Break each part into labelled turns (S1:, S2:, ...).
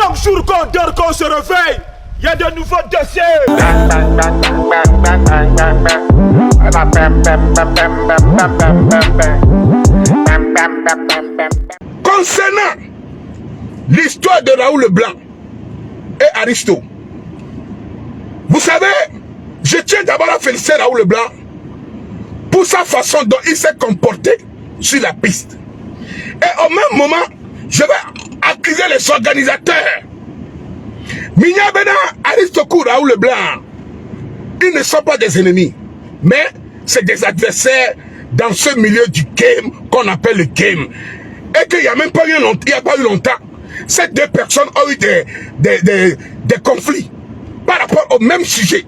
S1: Chaque jour qu'on dort, qu'on se réveille, il y a de nouveaux dossiers.
S2: Concernant l'histoire de Raoul Leblanc et Aristo, vous savez, je tiens d'abord à féliciter Raoul Leblanc pour sa façon dont il s'est comporté sur la piste. Et au même moment, je vais accuser les organisateurs. Minya Bena, Aristokou, Raoul Leblanc, ils ne sont pas des ennemis, mais c'est des adversaires dans ce milieu du game qu'on appelle le game. Et qu'il n'y a même pas eu longtemps, il n'y a pas eu longtemps, ces deux personnes ont eu des conflits par rapport au même sujet.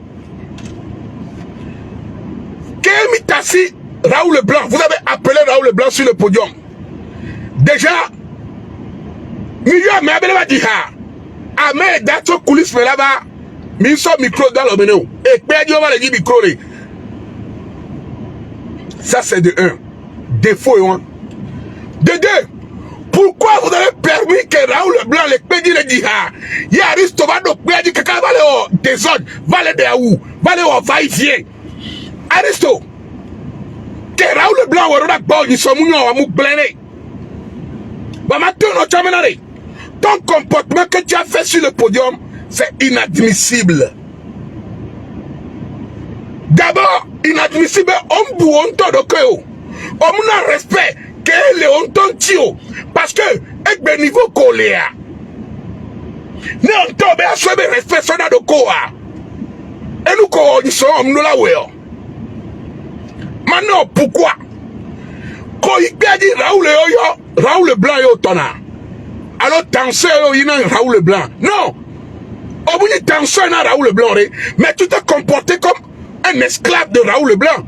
S2: Kémitasi, Raoul Leblanc, vous avez appelé Raoul Leblanc sur le podium. Déjà, Miguel Mabeleva dit Amé Dato coulisses là-bas, mais son micro dans le menu. Et Pédio va le dire micro. Ça c'est de un. Défaut un. De deux. Pourquoi vous avez permis que Raoul Leblanc les pédit le dit il y a Aristo va donc pédit que quand va le désordre, va le déaou, va le va-et-vient. Aristo, que Raoul Leblanc va bon, ils sont mounons à mou blêner. Va maintenant, ton comportement que tu as fait sur le podium, c'est inadmissible. D'abord, inadmissible, on bou on to de keo. On n'a respect que les on ton tio. Parce que, avec le niveau coléa. Ne on tombe à ce respect sur la koa. Et nous, nous sommes nous la weo. Maintenant, pourquoi? Quand il a dit Raoul Leblanc est au tona. Alors, danseur, il y a Raoul Leblanc. Non! Au bout de danseur, il y a Raoul Leblanc. Mais tu t'es comporté comme un esclave de Raoul Leblanc.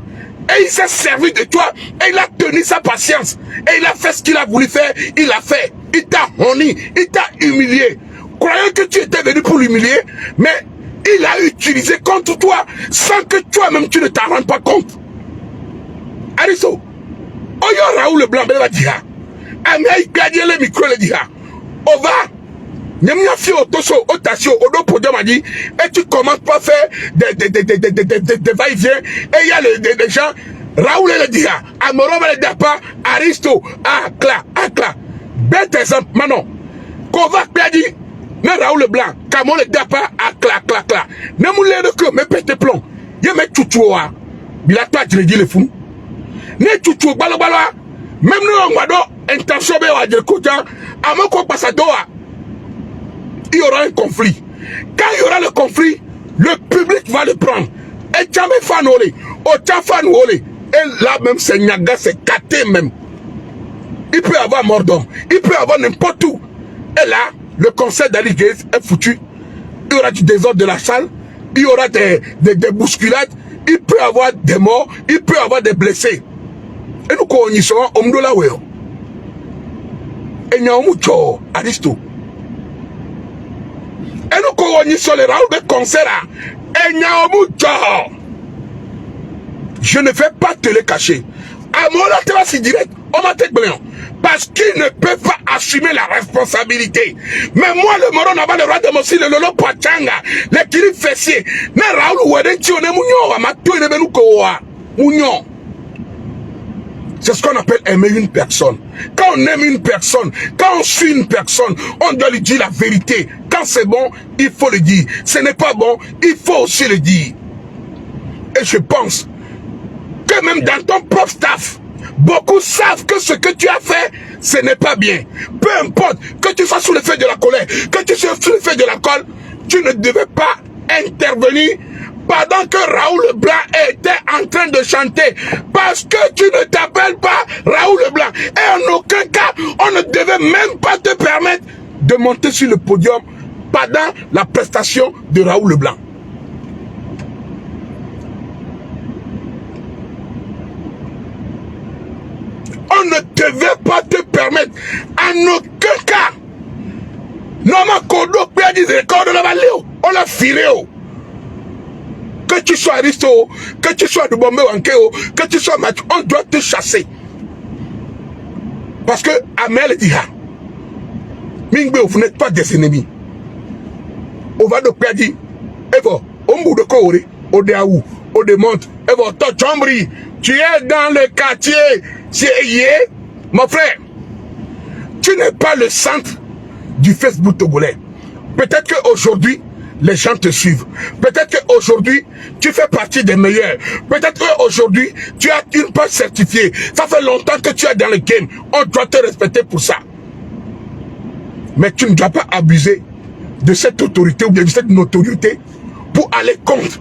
S2: Et il s'est servi de toi. Et il a tenu sa patience. Et il a fait ce qu'il a voulu faire. Il a fait. Il t'a honni. Il t'a humilié. Croyant que tu étais venu pour l'humilier. Mais il a utilisé contre toi. Sans que toi-même tu ne t'en rendes pas compte. Aristo. Oyo Raoul Leblanc va dire. Amé gagné le micro le dire. On va. Nyamia fi otoso otasio odo podium a dit et tu commences pas à faire des va-et-vient et il y a des gens Raoul le dit Amoro le dit pas Aristo Akla bête exemple Manon qu'on va perdre ne Raoul Leblanc Camo le dit pas Akla ne moulé de que me pète plomb il me tutoua il a toi tu le dis le fou ne tutou balo même nous on va donc intention be wa de côté amoko passadoa. Il y aura un conflit. Quand il y aura le conflit, le public va le prendre. Et jamais fanolé, et là même c'est Nyaga, c'est Katé même. Il peut y avoir mort d'homme, il peut y avoir n'importe où. Et là, le conseil d'Ali Gaze est foutu. Il y aura du désordre de la salle, il y aura des bousculades, il peut y avoir des morts, il peut y avoir des blessés. Et nous connaissons Omdola Weo. Et nous avons Aristo. Et nous connaissons les Raoul de concert. Et nous avons je ne vais pas te le cacher. À mon avis, c'est direct. On m'a dit parce qu'il ne peut pas assumer la responsabilité. Mais moi, le moron n'a pas le droit de me dire le lolo pachanga, le kiri fessier. Mais Raoul ou Edentio ne mounio, ma tout ne nous koa. Mounio. C'est ce qu'on appelle aimer une personne. Quand on aime une personne, quand on suit une personne, on doit lui dire la vérité. Quand c'est bon, il faut le dire. Ce n'est pas bon, il faut aussi le dire. Et je pense que même dans ton propre staff, beaucoup savent que ce que tu as fait, ce n'est pas bien. Peu importe, que tu sois sous l'effet de la colère, que tu sois sous l'effet de l'alcool, tu ne devais pas intervenir pendant que Raoul Leblanc était en train de chanter. Parce que tu ne t'appelles pas Raoul Leblanc. Et en aucun cas, on ne devait même pas te permettre de monter sur le podium pendant la prestation de Raoul Leblanc. On ne devait pas te permettre, en aucun cas. Normalement, on l'a filé. Que tu sois Aristo, que tu sois Dubombe Wankeo, que tu sois Mathieu, on doit te chasser. Parce que Amel dit, Mingbe, vous n'êtes pas des ennemis. on va de perdre. Et bon, on bout de Corée, on de Aou, on de monte. Et bon, toi, Chambri, tu es dans le quartier, c'est mon frère. Tu n'es pas le centre du Facebook togolais. Peut-être qu'aujourd'hui, les gens te suivent. Peut-être qu'aujourd'hui, tu fais partie des meilleurs. Peut-être qu'aujourd'hui, tu as une page certifiée. Ça fait longtemps que tu es dans le game. On doit te respecter pour ça. Mais tu ne dois pas abuser de cette autorité ou bien de cette notoriété pour aller contre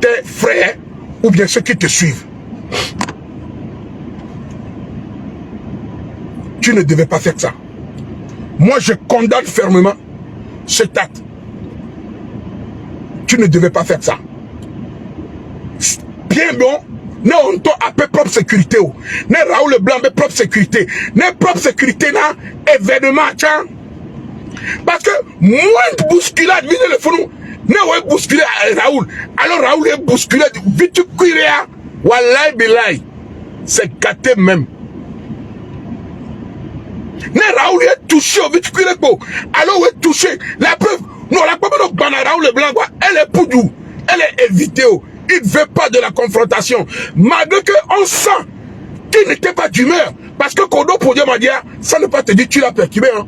S2: tes frères ou bien ceux qui te suivent. Tu ne devais pas faire ça. Moi, je condamne fermement cet acte. Tu ne devais pas faire ça. Bien bon, non, on t'a appelé propre sécurité. Ne Raoul Blanc, mais propre sécurité. Ne propre sécurité, là, événement, tiens. Parce que moins de bousculade, vite le fou, ne ouais bousculer Raoul. Alors Raoul est bousculé, vite tu cuirais, wallahi billahi. C'est gâté même. Ne Raoul est touché, vite cuirer, alors est touché. La preuve, non, la preuve de Raoul Blanc, elle est poudou, elle est évitée. Il ne veut pas de la confrontation. Malgré qu'on sent qu'il n'était pas d'humeur. Parce que Kodo pour dire, ça ne peut pas te dire tu l'as perturbé. Hein.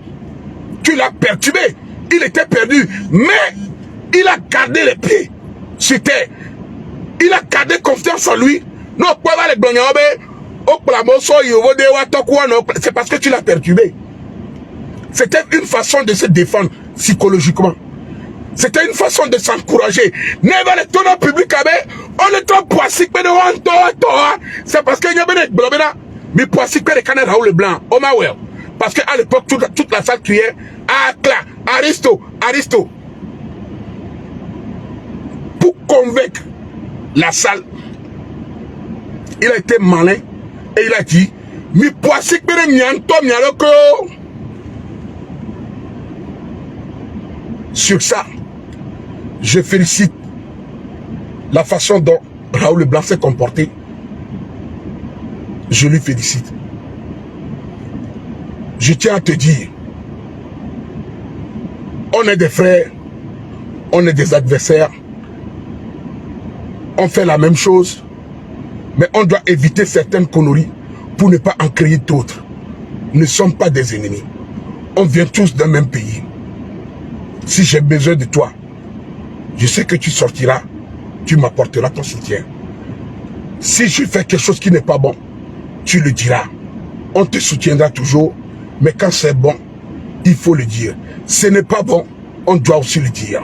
S2: Tu l'as perturbé. Il était perdu. Mais il a gardé les pieds sur terre. Il a gardé confiance en lui. Non, c'est parce que tu l'as perturbé. C'était une façon de se défendre psychologiquement. C'était une façon de s'encourager. Never le tonneau public, on est trop poissé, c'est parce qu'il y a des blabla. Mais poissé, que les canards Raoul Blanc, oh ma well. Parce qu'à l'époque, toute la salle criait, ah, clac, Aristo. Pour convaincre la salle, il a été malin et il a dit, mais poissé, que les mianto. Sur ça, je félicite la façon dont Raoul Blanc s'est comporté. Je lui félicite. Je tiens à te dire, on est des frères, on est des adversaires, on fait la même chose, mais on doit éviter certaines conneries pour ne pas en créer d'autres. Nous ne sommes pas des ennemis. On vient tous d'un même pays. Si j'ai besoin de toi, je sais que tu sortiras, tu m'apporteras ton soutien. Si je fais quelque chose qui n'est pas bon, tu le diras. On te soutiendra toujours, mais quand c'est bon, il faut le dire. Ce n'est pas bon, on doit aussi le dire.